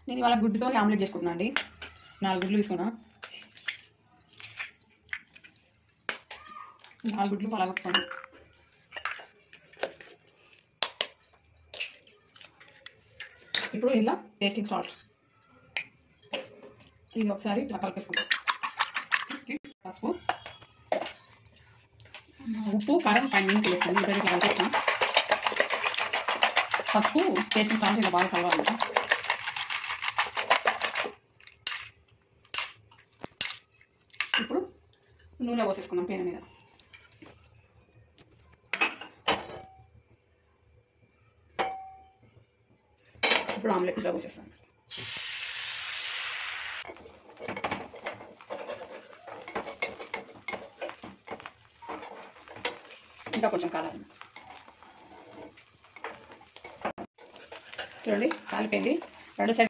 నేను ఇవాళ గుడ్డుతో ఆమ్లెట్ చేసుకుంటున్నా అండి. 4 గుడ్లు తీసుకున్నా. 4 గుడ్లు పలగొట్టుకోండి. ఇప్పుడు ఇలా టేస్టింగ్ సాల్ట్ ఇది ఒకసారి ఇట్లా కలిపేసుకుంటాం. పసుపు, ఉప్పు, కారం పైన నీళ్ళు వేస్తాను. ఇప్పుడు ఇట్లా కలిపేస్తాం. పసుపు, టేస్టింగ్ సాల్ట్ ఇలా బాగా కలవాలంట. ఇప్పుడు నూనె పోసేసుకున్నాం పేన మీద. ఇప్పుడు ఆమ్లెట్ ఇలా పోసేస్తాను. ఇంకా కొంచెం కాలాలి. చూడండి కాలిపోయింది. 2 సైడ్